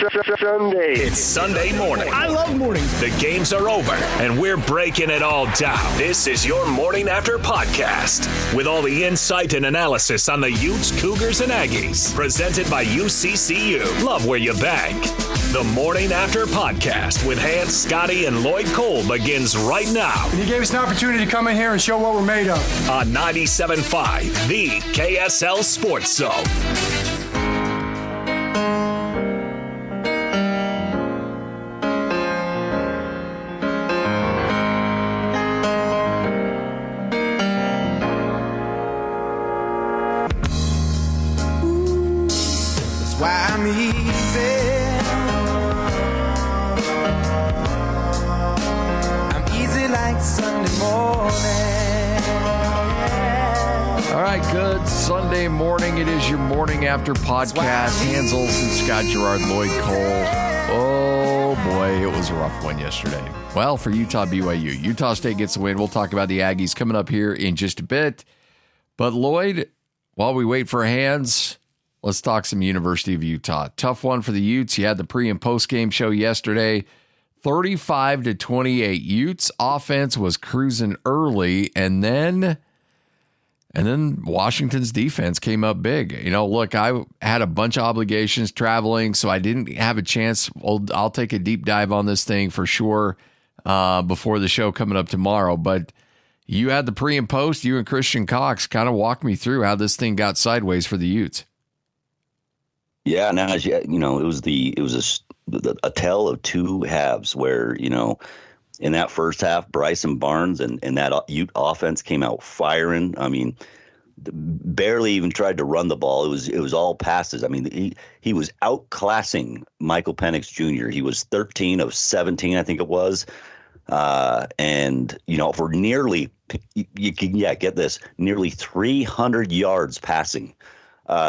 Sunday. It's Sunday morning. I love mornings. The games are over, and we're breaking it all down. This is your Morning After podcast with all the insight and analysis on the Utes, Cougars, and Aggies. Presented by UCCU. Love where you bank. The Morning After podcast with Hans, Scotty, and Lloyd Cole begins right now. And you gave us an opportunity to come in here and show what we're made of. On 97.5, the KSL Sports Zone. Why I'm easy. I'm easy like Sunday morning. All right, good Sunday morning. It is your Morning After podcast. Hans Olsen, Scott Gerard, Lloyd Cole. Oh, boy, it was a rough one yesterday. Well, for Utah BYU. Utah State gets the win. We'll talk about the Aggies coming up here in just a bit. But, Lloyd, while we wait for Hans, let's talk some University of Utah. Tough one for the Utes. You had the pre- and post-game show yesterday. 35-28. Utes offense was cruising early, and then Washington's defense came up big. You know, look, I had a bunch of obligations traveling, so I didn't have a chance. I'll take a deep dive on this thing for sure before the show coming up tomorrow. But you had the pre and post. You and Christian Cox kind of walked me through how this thing got sideways for the Utes. Yeah, now as you know, it was a tale of two halves where, you know, in that first half, Bryson Barnes and that Ute offense came out firing. I mean, barely even tried to run the ball. It was all passes. I mean, he was outclassing Michel Penix Jr. He was 13 of 17, I think it was. And, you know, for nearly, get this, nearly 300 yards passing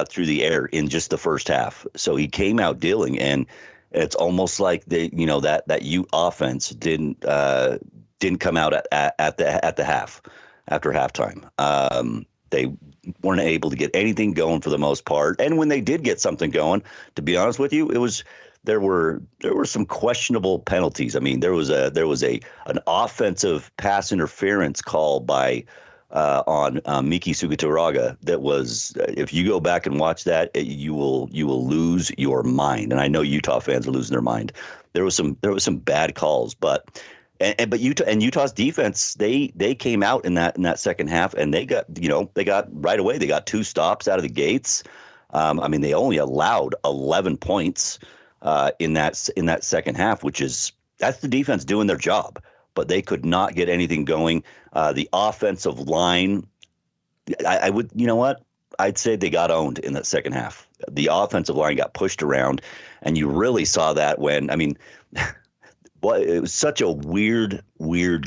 through the air in just the first half. So he came out dealing, and it's almost like that Ute offense didn't come out at the half after halftime. They weren't able to get anything going for the most part, and when they did get something going, to be honest with you, there were some questionable penalties. I mean, there was an offensive pass interference call by on Miki Sugituraga that was, if you go back and watch that, you will lose your mind. And I know Utah fans are losing their mind. There was some bad calls, but Utah's defense, they came out in that second half, and they got right away. They got two stops out of the gates. I mean, they only allowed 11 points in that second half, that's the defense doing their job. But they could not get anything going. The offensive line, I would, you know what? I'd say they got owned in that second half. The offensive line got pushed around, and you really saw that when, I mean, it was such a weird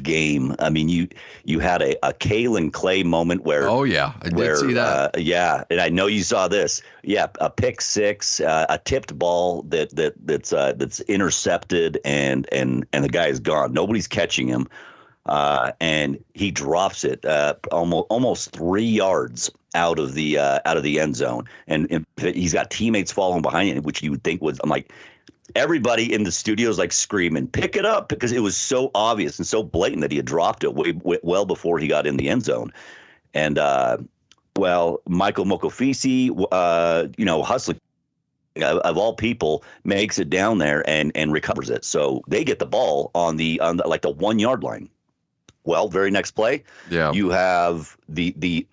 game. I mean, you had a Kalen Clay moment where. Oh yeah, I did see that. Yeah, and I know you saw this. Yeah, a pick six, a tipped ball that's intercepted, and the guy is gone. Nobody's catching him, and he drops it almost 3 yards out of the end zone, and he's got teammates following behind him, which you would think was. I'm like. Everybody in the studio is like screaming, pick it up, because it was so obvious and so blatant that he had dropped it well before he got in the end zone. And, Michael Mokofisi, hustling of all people, makes it down there and recovers it. So they get the ball on the 1 yard line. Well, very next play, you have the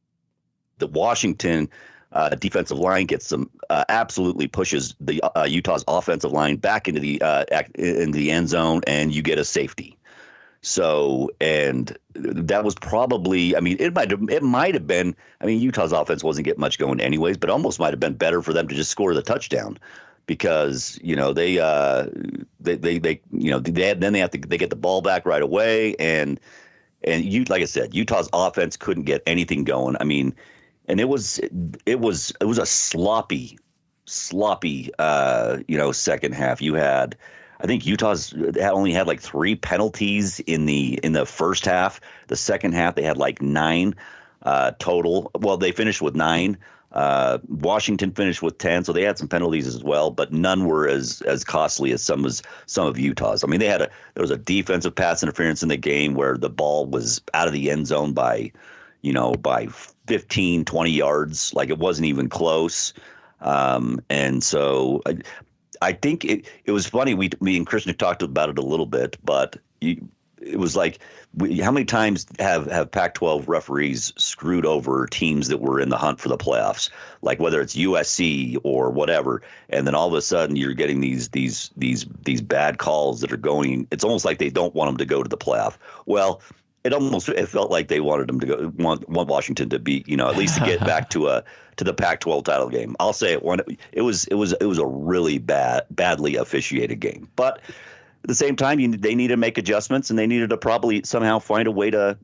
Washington defensive line gets some absolutely pushes the Utah's offensive line back into the end zone, and you get a safety. So, and that was probably, I mean, it might have been. I mean, Utah's offense wasn't getting much going anyways, but almost might have been better for them to just score the touchdown, because they get the ball back right away, and like I said, Utah's offense couldn't get anything going. I mean. And it was a sloppy, second half. You had, I think Utah's only had like 3 penalties in the first half. The second half they had like 9 total. Well, they finished with 9. Washington finished with 10, so they had some penalties as well, but none were as costly as some of Utah's. I mean, there was a defensive pass interference in the game where the ball was out of the end zone by 15, 20 yards. Like, it wasn't even close. And so I think it was funny. Me and Christian talked about it a little bit, but it was like, how many times have Pac-12 referees screwed over teams that were in the hunt for the playoffs, like whether it's USC or whatever, and then all of a sudden you're getting these bad calls that are going. It's almost like they don't want them to go to the playoff. Well, it felt like they wanted them to go, want Washington to be, at least to get back to the Pac-12 title game. I'll say it was a really badly officiated game, but at the same time, they needed to make adjustments, and they needed to probably somehow find a way to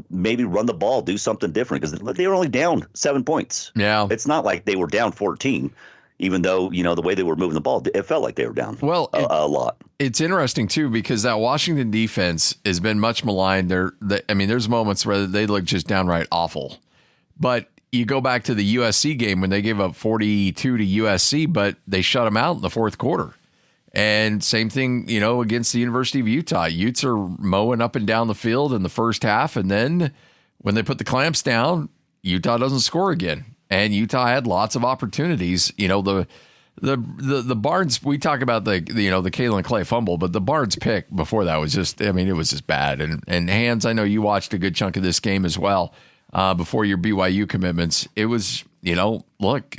maybe run the ball, do something different, because they were only down 7 points. Yeah, it's not like they were down 14, even though the way they were moving the ball, it felt like they were down. Well, a lot. It's interesting too, because that Washington defense has been much maligned. There's moments where they look just downright awful, but you go back to the USC game when they gave up 42 to USC, but they shut them out in the fourth quarter. And same thing, against the University of Utah. Utes are mowing up and down the field in the first half, and then when they put the clamps down, Utah doesn't score again. And Utah had lots of opportunities. The Barnes, we talk about the Kalen Clay fumble, but the Barnes pick before that was just, it was just bad. And Hans, I know you watched a good chunk of this game as well before your BYU commitments. It was, look,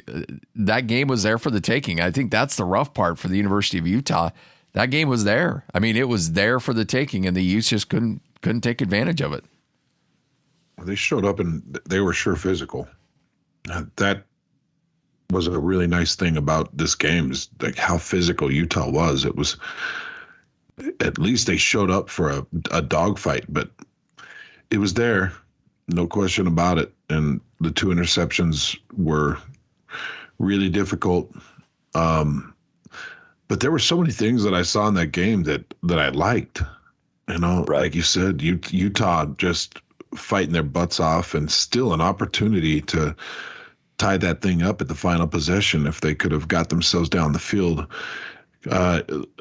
that game was there for the taking. I think that's the rough part for the University of Utah. That game was there. It was there for the taking, and the Utes just couldn't take advantage of it. Well, they showed up and they were sure physical. That was a really nice thing about this game, is like how physical Utah was. It was, at least they showed up for a dogfight, but it was there. No question about it. And the 2 interceptions were really difficult. But there were so many things that I saw in that game that I liked. Right. Like you said, Utah just fighting their butts off, and still an opportunity to tie that thing up at the final possession if they could have got themselves down the field.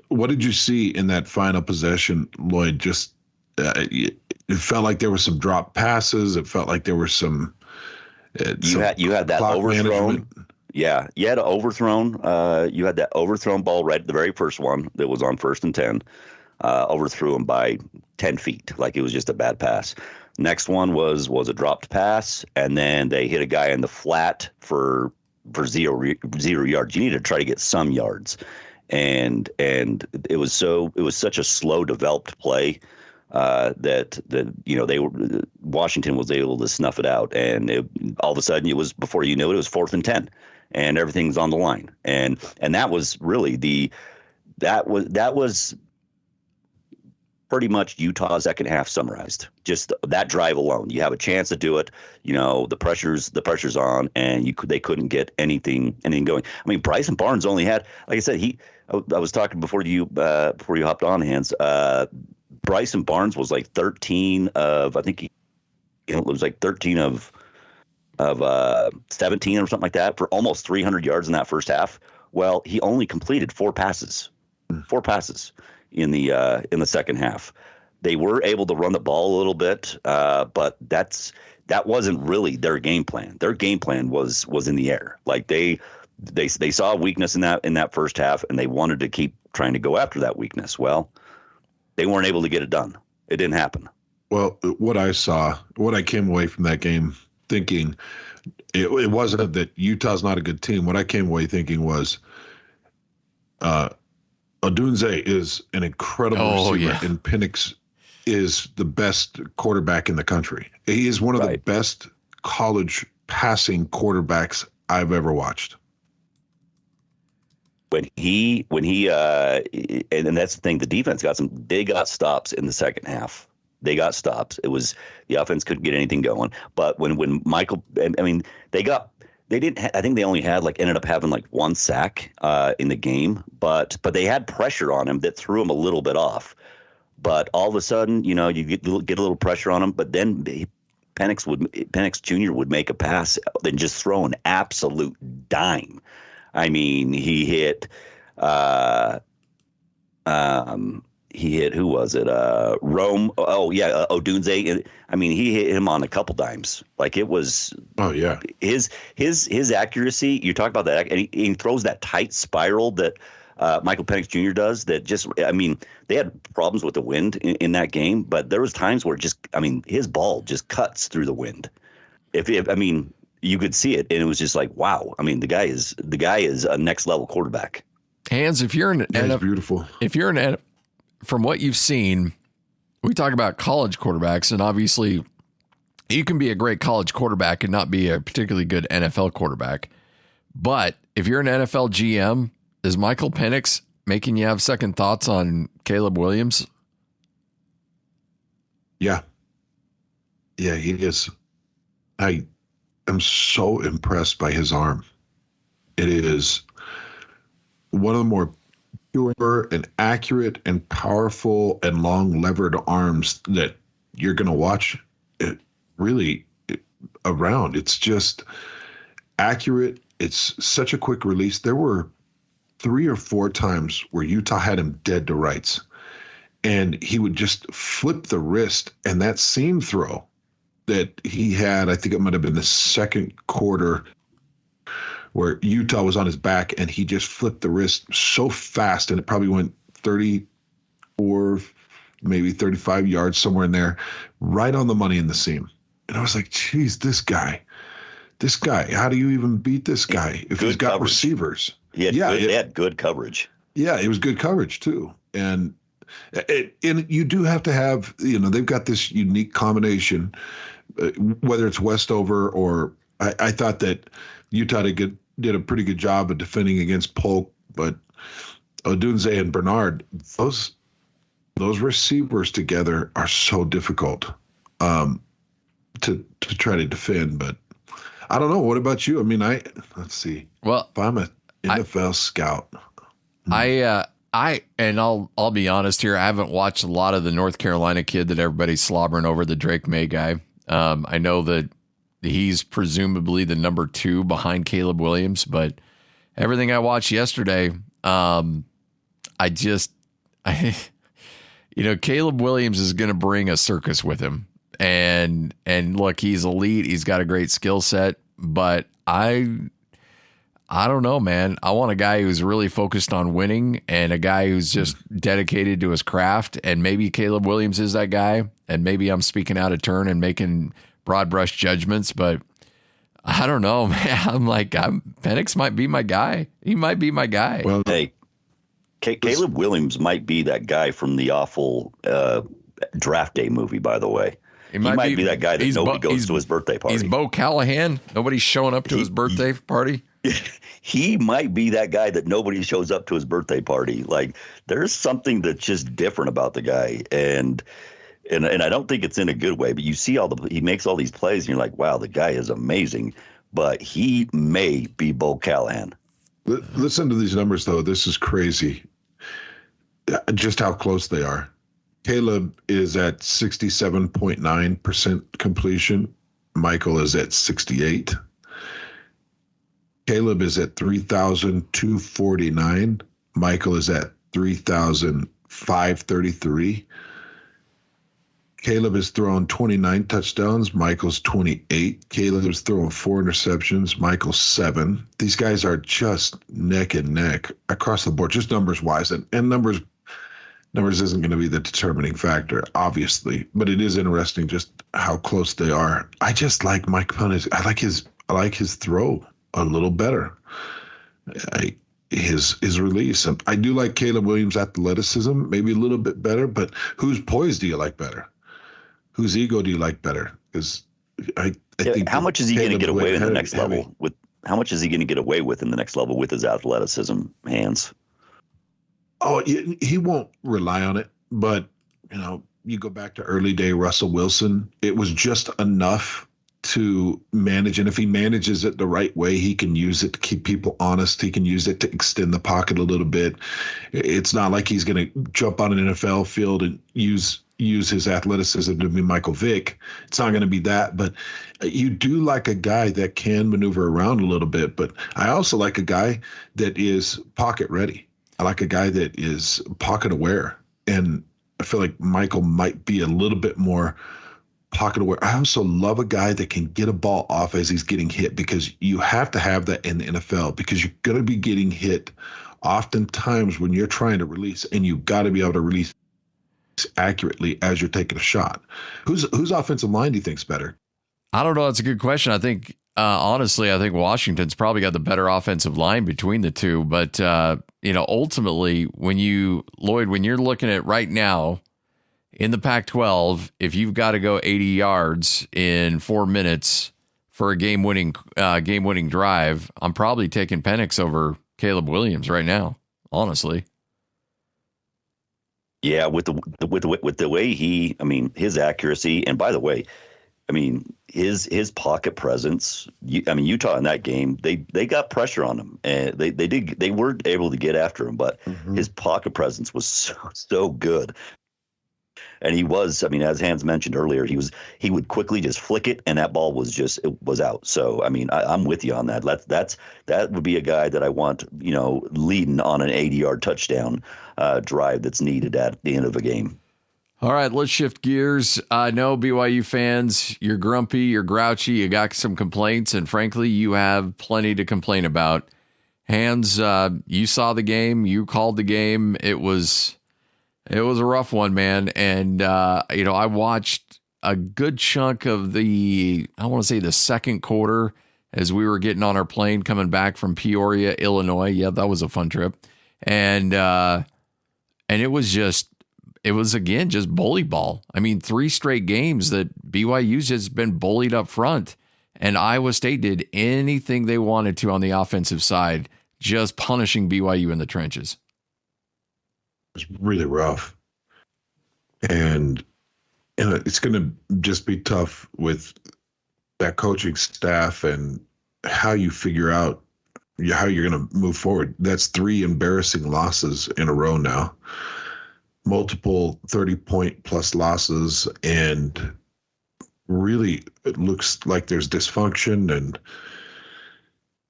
What did you see in that final possession, Lloyd? Just it felt like there were some drop passes. It felt like there were some. You had that overthrown. Management. Yeah, you had an overthrown. You had that overthrown ball right at the very first one that was on 1st and 10. Overthrew him by 10 feet, like it was just a bad pass. Next one was a dropped pass, and then they hit a guy in the flat for 0 yards. You need to try to get some yards, and it was such a slow developed play that Washington was able to snuff it out, and all of a sudden it was, before you knew it, it was 4th and 10, and everything's on the line, and that was really that was pretty much Utah's second half summarized. Just that drive alone, you have a chance to do it. The pressure's on, and they couldn't get anything going. Bryson Barnes only had, like I said, I was talking before you hopped on, Hans. Bryson Barnes was like 13 of, I think it was like 13 of 17 or something like that, for almost 300 yards in that first half. Well, he only completed 4 passes in the second half. They were able to run the ball a little bit, but that wasn't really their game plan. Their game plan was in the air. Like they saw a weakness in that first half, and they wanted to keep trying to go after that weakness. Well, they weren't able to get it done. It didn't happen. Well, what I came away from that game thinking, it wasn't that Utah's not a good team. What I came away thinking was, Odunze is an incredible receiver, and Penix is the best quarterback in the country. He is one of the best college passing quarterbacks I've ever watched. When he and that's the thing, the defense they got stops in the second half. They got stops. It was, the offense couldn't get anything going. But when Michael, I think they only had ended up having 1 sack in the game, but they had pressure on him that threw him a little bit off. But all of a sudden, you get a little pressure on him, but then Penix Jr. would make a pass and just throw an absolute dime. I mean, he hit who was it? Rome. Oh yeah, Odunze. I mean, he hit him on a couple dimes. Like it was. Oh yeah. His accuracy. You talk about that, and he throws that tight spiral that Michel Penix Jr. does. That just. I mean, they had problems with the wind in that game, but there was times where his ball just cuts through the wind. I mean, you could see it, and it was just like, wow. I mean, the guy is a next level quarterback. Hans, if you're beautiful. If you're an from what you've seen, we talk about college quarterbacks, and obviously you can be a great college quarterback and not be a particularly good NFL quarterback. But if you're an NFL GM, is Michel Penix making you have second thoughts on Caleb Williams? Yeah. Yeah, he is. I am so impressed by his arm. It is one of the more pure and accurate and powerful and long levered arms that you're going to watch it really around. It's just accurate. It's such a quick release. There were 3 or 4 times where Utah had him dead to rights, and he would just flip the wrist, and that seam throw that he had, I think it might have been the second quarter, where Utah was on his back and he just flipped the wrist so fast, and it probably went 34, maybe 35 yards, somewhere in there, right on the money in the seam. And I was like, geez, this guy, how do you even beat this guy if he's got receivers? He had good coverage. Yeah, it was good coverage too. And you do have to have, they've got this unique combination, whether it's Westover or I thought that Utah did a pretty good job of defending against Polk, but Odunze and Bernard, those receivers together are so difficult to try to defend. But I don't know. What about you? I mean, let's see. Well, if I'm an NFL scout, I'll be honest here. I haven't watched a lot of the North Carolina kid that everybody's slobbering over, the Drake May guy. I know that he's presumably the number 2 behind Caleb Williams, but everything I watched yesterday, Caleb Williams is going to bring a circus with him. And look, he's elite. He's got a great skill set, but I don't know, man. I want a guy who's really focused on winning and a guy who's just dedicated to his craft. And maybe Caleb Williams is that guy. And maybe I'm speaking out of turn and making broad brush judgments, but I don't know, man. I'm like, Penix might be my guy. He might be my guy. Well, hey, Caleb Williams might be that guy from the awful Draft Day movie, by the way. He might be that guy that nobody goes to his birthday party. He's Bo Callahan. Nobody's showing up to his birthday party. He might be that guy that nobody shows up to his birthday party. Like, there's something that's just different about the guy. And I don't think it's in a good way, but you see he makes all these plays and you're like, wow, the guy is amazing, but he may be Bo Callahan. Listen to these numbers though. This is crazy. Just how close they are. Caleb is at 67.9% completion. Michael is at 68. Caleb is at 3,249. Michael is at 3,533. Caleb has thrown 29 touchdowns. Michael's 28. Caleb's thrown 4 interceptions. Michael's 7. These guys are just neck and neck across the board, just numbers wise. And numbers isn't going to be the determining factor, obviously, but it is interesting just how close they are. I just like Mike Penix. I like his throw a little better. His release. And I do like Caleb Williams' athleticism, maybe a little bit better, but whose poise do you like better? Whose ego do you like better? Because I think how much is he going to get away in the next level with? How much is he going to get away with in the next level with his athleticism, Hands? Oh, he won't rely on it, but you go back to early day Russell Wilson. It was just enough to manage, and if he manages it the right way, he can use it to keep people honest. He can use it to extend the pocket a little bit. It's not like he's going to jump on an NFL field and use use his athleticism to be Michael Vick. It's not going to be that, but you do like a guy that can maneuver around a little bit. But I also like a guy that is pocket ready. I like a guy that is pocket aware. And I feel like Michael might be a little bit more pocket aware. I also love a guy that can get a ball off as he's getting hit, because you have to have that in the NFL, because you're going to be getting hit oftentimes when you're trying to release, and you've got to be able to release accurately as you're taking a shot. Whose offensive line do you think's better? I don't know. That's a good question. I think, honestly, I think Washington's probably got the better offensive line between the two. But, ultimately, when you're looking at right now in the Pac-12, if you've got to go 80 yards in 4 minutes for a game-winning drive, I'm probably taking Penix over Caleb Williams right now, honestly. Yeah, with the way his accuracy, and by the way, his pocket presence. Utah in that game, they got pressure on him, and they weren't able to get after him, but his pocket presence was so good. And he was, as Hans mentioned earlier, he would quickly just flick it, and that ball was out. So, I'm with you on that. That would be a guy that I want, leading on an 80-yard touchdown drive that's needed at the end of a game. All right, let's shift gears. I know BYU fans, you're grumpy, you're grouchy, you got some complaints, and frankly, you have plenty to complain about. Hans, you saw the game, you called the game. It was a rough one, man. And, I watched a good chunk of the second quarter as we were getting on our plane coming back from Peoria, Illinois. Yeah, that was a fun trip. And it was again, just bully ball. 3 straight games that BYU's just been bullied up front. And Iowa State did anything they wanted to on the offensive side, just punishing BYU in the trenches. It's really rough. And it's going to just be tough with that coaching staff and how you figure out how you're going to move forward. That's 3 embarrassing losses in a row now. Multiple 30-point plus losses, and really it looks like there's dysfunction, and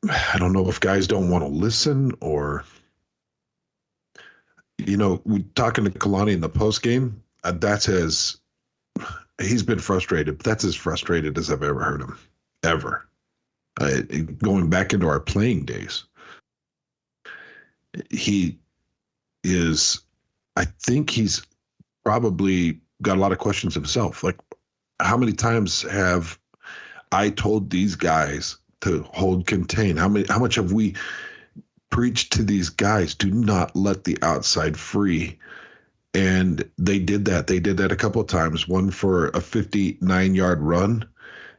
I don't know if guys don't want to listen, or we talking to Kalani in the post game. He's been frustrated, but that's as frustrated as I've ever heard him, ever. Going back into our playing days, he is. I think he's probably got a lot of questions himself. Like, how many times have I told these guys to hold contain? How much have we preached to these guys? Do not let the outside free. And they did that. They did that a couple of times. One for a 59-yard run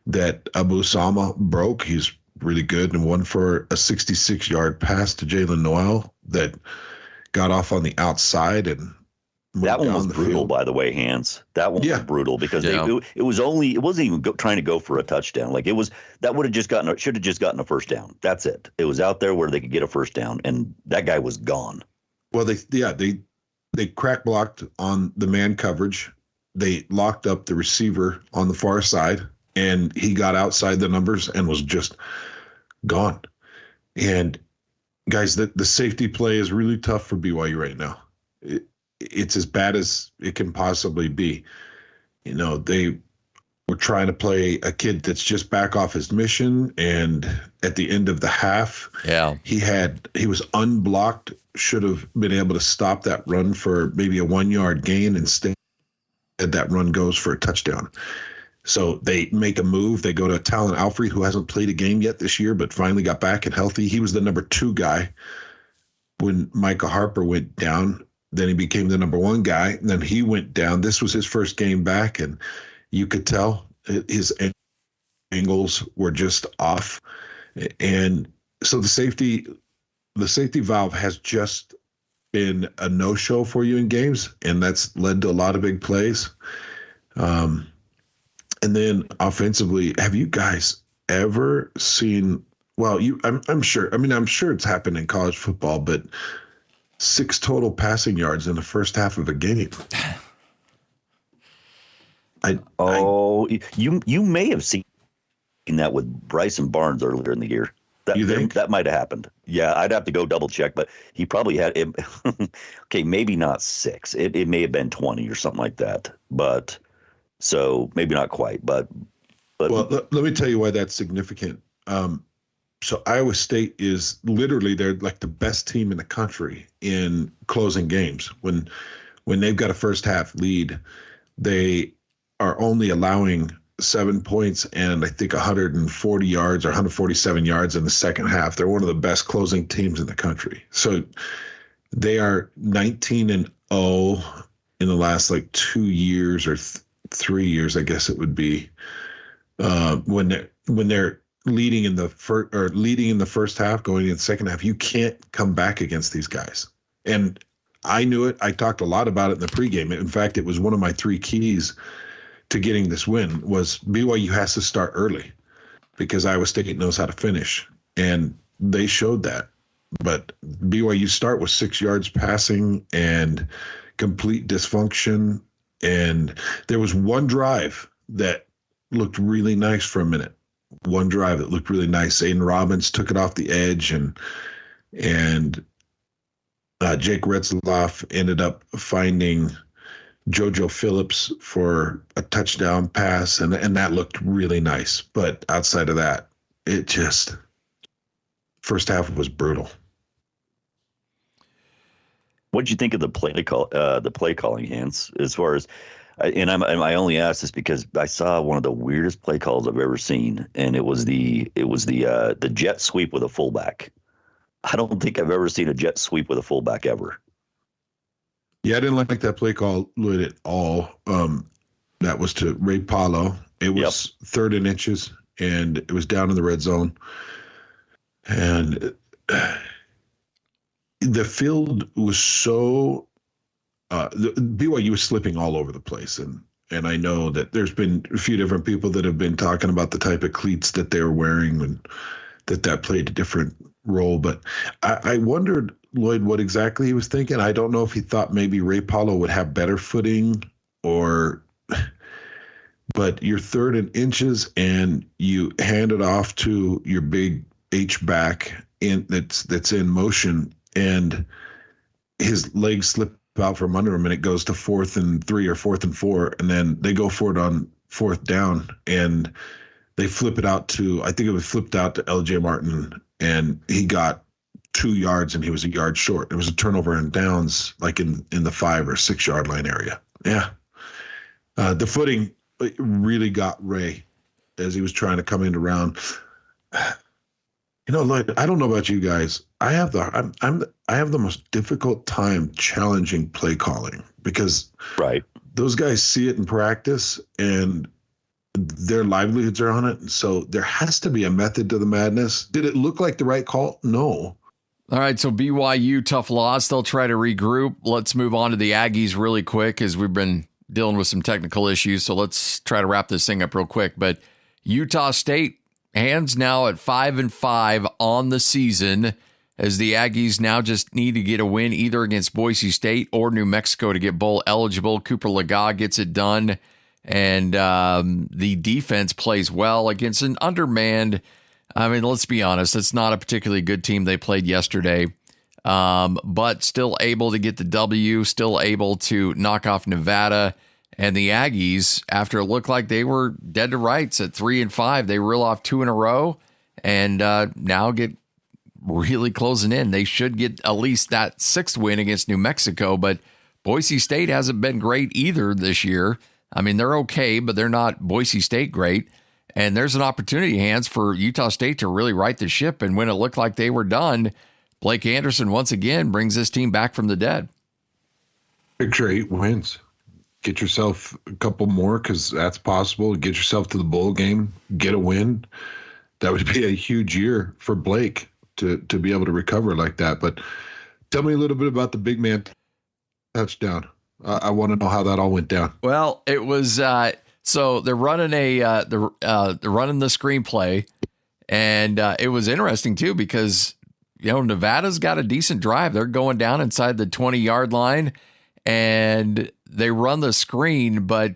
that Abu Sama broke. He's really good. And one for a 66-yard pass to Jalen Noel that got off on the outside and that one was brutal, by the way, Hans. That one was brutal because it wasn't even trying to go for a touchdown. Like, should have just gotten a first down. That's it. It was out there where they could get a first down, and that guy was gone. Well, they crack blocked on the man coverage. They locked up the receiver on the far side, and he got outside the numbers and was just gone. And guys, the safety play is really tough for BYU right now. It's as bad as it can possibly be. They were trying to play a kid that's just back off his mission, and at the end of the half, he was unblocked, should have been able to stop that run for maybe a 1-yard gain. Instead, that run goes for a touchdown. So they make a move. They go to Talon Alfrey, who hasn't played a game yet this year, but finally got back and healthy. He was the number 2 guy when Micah Harper went down. Then he became the number 1 guy. And then he went down. This was his first game back, and you could tell his angles were just off. And so the safety valve has just been a no-show for you in games, and that's led to a lot of big plays. And then offensively, have you guys ever seen? Well, I'm sure. I'm sure it's happened in college football, but 6 total passing yards in the first half of a game. You may have seen that with Bryson Barnes earlier in the year. You think? That might have happened? Yeah, I'd have to go double check, but he probably had it. Okay, maybe not 6. It may have been 20 or something like that. But so maybe not quite. But well, let me tell you why that's significant. So Iowa State is literally, they're like the best team in the country in closing games. When they've got a first half lead, they are only allowing 7 points and I think 140 yards or 147 yards in the second half. They're one of the best closing teams in the country. So they are 19-0 in the last like 2 years or 3 years, I guess it would be, when they're leading in the first half, going in the second half. You can't come back against these guys. And I knew it. I talked a lot about it in the pregame. In fact, it was one of my 3 keys to getting this win was BYU has to start early because Iowa State knows how to finish. And they showed that. But BYU start with 6 yards passing and complete dysfunction. And there was one drive that looked really nice for a minute. One drive that looked really nice. Aiden Robbins took it off the edge, and Jake Retzloff ended up finding JoJo Phillips for a touchdown pass, and that looked really nice. But outside of that, it just first half was brutal. What did you think of the play calling, Hans? As far as, and I only asked this because I saw one of the weirdest play calls I've ever seen, and it was the jet sweep with a fullback. I don't think I've ever seen a jet sweep with a fullback ever. Yeah, I didn't like that play call, Lloyd, at all. That was to Ray Paulo. It was 3rd and inches, and it was down in the red zone. And the field was so the BYU was slipping all over the place. And I know that there's been a few different people that have been talking about the type of cleats that they were wearing and that played a different role. But I wondered, Lloyd, what exactly he was thinking. I don't know if he thought maybe Ray Paulo would have better footing but you're 3rd and inches and you hand it off to your big H back that's in motion, and his legs slip out from under him and it goes to 4th and 3 or 4th and 4. And then they go for it on 4th down and they flip it out to, I think it was flipped out to LJ Martin, and he got 2 yards and he was a yard short. It was a turnover and downs like in the 5 or 6 yard line area. Yeah. The footing really got Ray as he was trying to come in around. You know, Lloyd, I don't know about you guys. I have the most difficult time challenging play calling because those guys see it in practice and their livelihoods are on it. And so there has to be a method to the madness. Did it look like the right call? No. All right, so BYU, tough loss. They'll try to regroup. Let's move on to the Aggies really quick as we've been dealing with some technical issues. So let's try to wrap this thing up real quick. But Utah State, hands now at 5-5 on the season, as the Aggies now just need to get a win either against Boise State or New Mexico to get bowl eligible. Cooper Legas gets it done, and the defense plays well against an undermanned. I mean, let's be honest, it's not a particularly good team they played yesterday, but still able to get the W, still able to knock off Nevada. And the Aggies, after it looked like they were dead to rights at 3-5, they reel off 2 in a row and now get really closing in. They should get at least that 6th win against New Mexico, but Boise State hasn't been great either this year. I mean, they're okay, but they're not Boise State great. And there's an opportunity, Hans, for Utah State to really right the ship. And when it looked like they were done, Blake Anderson once again brings this team back from the dead. Picture 8 wins. Get yourself a couple more because that's possible. Get yourself to the bowl game, get a win. That would be a huge year for Blake to be able to recover like that. But tell me a little bit about the big man touchdown. I want to know how that all went down. Well, it was so they're running they're running the screenplay, and it was interesting too because Nevada's got a decent drive. They're going down inside the 20-yard line, and they run the screen, but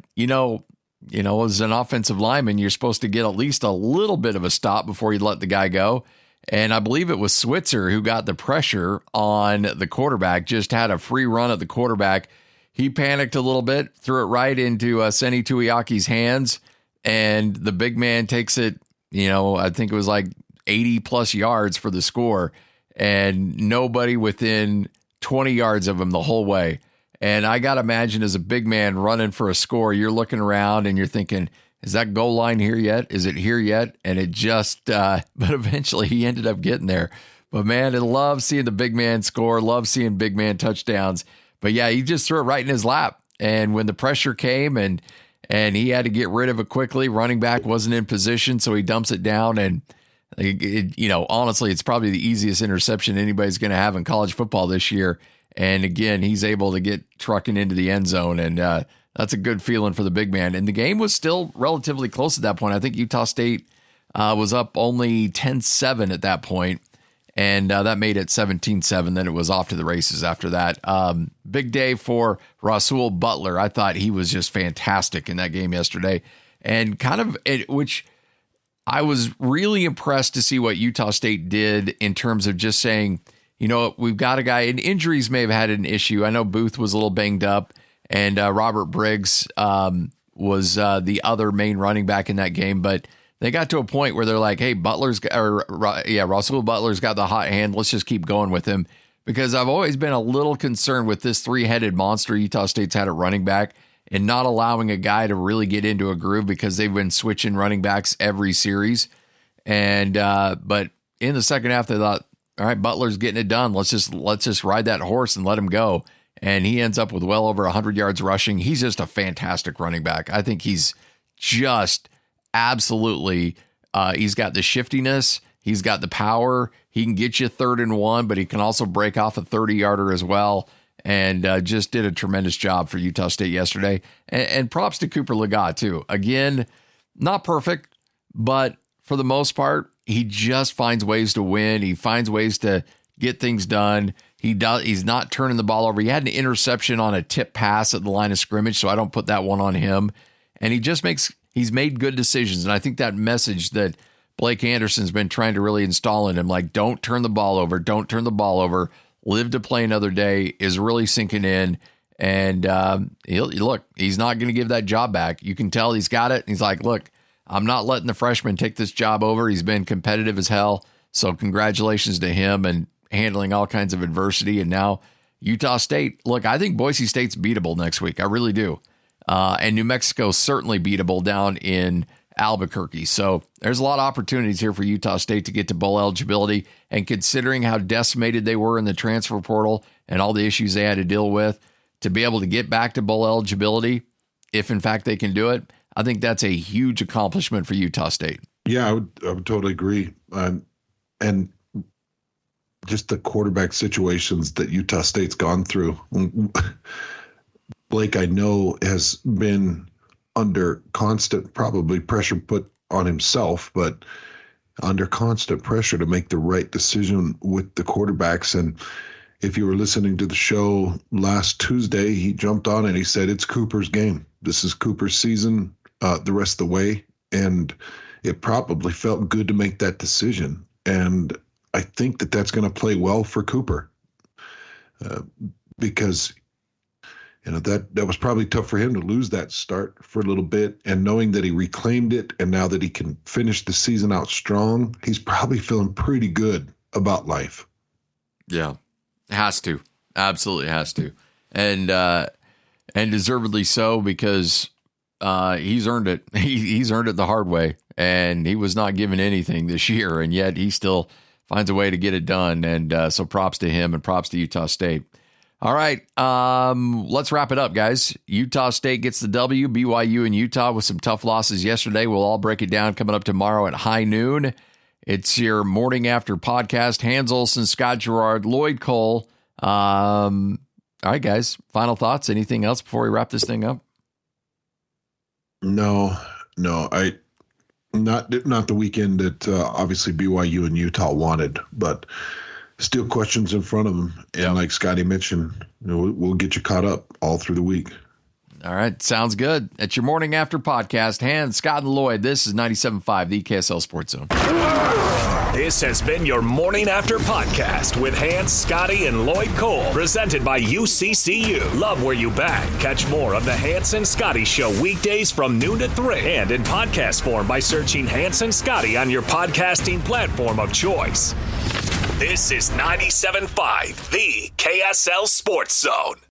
as an offensive lineman, you're supposed to get at least a little bit of a stop before you let the guy go. And I believe it was Switzer who got the pressure on the quarterback, just had a free run at the quarterback. He panicked a little bit, threw it right into Seni Tuiaki's hands, and the big man takes it, I think it was like 80 plus yards for the score, and nobody within 20 yards of him the whole way. And I got to imagine as a big man running for a score, you're looking around and you're thinking, is that goal line here yet? Is it here yet? And it just, but eventually he ended up getting there. But man, I love seeing the big man score, love seeing big man touchdowns. But yeah, he just threw it right in his lap. And when the pressure came and he had to get rid of it quickly, running back wasn't in position, so he dumps it down. And, honestly, it's probably the easiest interception anybody's going to have in college football this year. And again, he's able to get trucking into the end zone. And, that's a good feeling for the big man. And the game was still relatively close at that point. I think Utah State was up only 10-7 at that point, and that made it 17-7. Then it was off to the races after that. Big day for Rasul Butler. I thought he was just fantastic in that game yesterday. And which I was really impressed to see what Utah State did in terms of just saying, we've got a guy, and injuries may have had an issue. I know Booth was a little banged up. And Robert Briggs was the other main running back in that game. But they got to a point where they're like, hey, Rasul Butler's got the hot hand. Let's just keep going with him. Because I've always been a little concerned with this three-headed monster Utah State's had at running back and not allowing a guy to really get into a groove because they've been switching running backs every series. And but in the second half, they thought, all right, Butler's getting it done. Let's just ride that horse and let him go. And he ends up with well over 100 yards rushing. He's just a fantastic running back. I think he's just absolutely, he's got the shiftiness. He's got the power. He can get you 3rd and 1, but he can also break off a 30-yarder as well. And just did a tremendous job for Utah State yesterday. And props to Cooper Legas, too. Again, not perfect, but for the most part, he just finds ways to win. He finds ways to get things done. He's not turning the ball over. He had an interception on a tip pass at the line of scrimmage, so I don't put that one on him. And he's made good decisions. And I think that message that Blake Anderson's been trying to really install in him, like, don't turn the ball over, live to play another day, is really sinking in. And he's not going to give that job back. You can tell he's got it. He's like, look, I'm not letting the freshman take this job over. He's been competitive as hell. So congratulations to him and handling all kinds of adversity. And now Utah State, look, I think Boise State's beatable next week. I really do. And New Mexico's certainly beatable down in Albuquerque. So there's a lot of opportunities here for Utah State to get to bowl eligibility. And considering how decimated they were in the transfer portal and all the issues they had to deal with, to be able to get back to bowl eligibility, if in fact they can do it, I think that's a huge accomplishment for Utah State. Yeah, I would totally agree. And just the quarterback situations that Utah State's gone through. Blake, I know, has been under constant, probably pressure put on himself, but under constant pressure to make the right decision with the quarterbacks. And if you were listening to the show last Tuesday, he jumped on and he said, it's Cooper's game. This is Cooper's season the rest of the way. And it probably felt good to make that decision. And I think that that's going to play well for Cooper because, that was probably tough for him to lose that start for a little bit. And knowing that he reclaimed it and now that he can finish the season out strong, he's probably feeling pretty good about life. Yeah, has to. Absolutely has to. And deservedly so because he's earned it. He's earned it the hard way. And he was not given anything this year. And yet he still finds a way to get it done. And so props to him and props to Utah State. All right, let's wrap it up, guys. Utah State gets the W. BYU and Utah with some tough losses yesterday. We'll all break it down coming up tomorrow at high noon. It's your morning after podcast. Hans Olsen, Scott Gerard, Lloyd Cole. All right, guys, final thoughts? Anything else before we wrap this thing up? No, not the weekend that obviously BYU and Utah wanted, but still questions in front of them. And like Scotty mentioned, we'll get you caught up all through the week. All right. Sounds good. It's your morning after podcast. Hans, Scott, and Lloyd. This is 97.5, the KSL Sports Zone. This has been your morning after podcast with Hans, Scotty, and Lloyd Cole. Presented by UCCU. Love where you bang. Catch more of the Hans and Scotty Show weekdays from noon to 3 and in podcast form by searching Hans and Scotty on your podcasting platform of choice. This is 97.5, the KSL Sports Zone.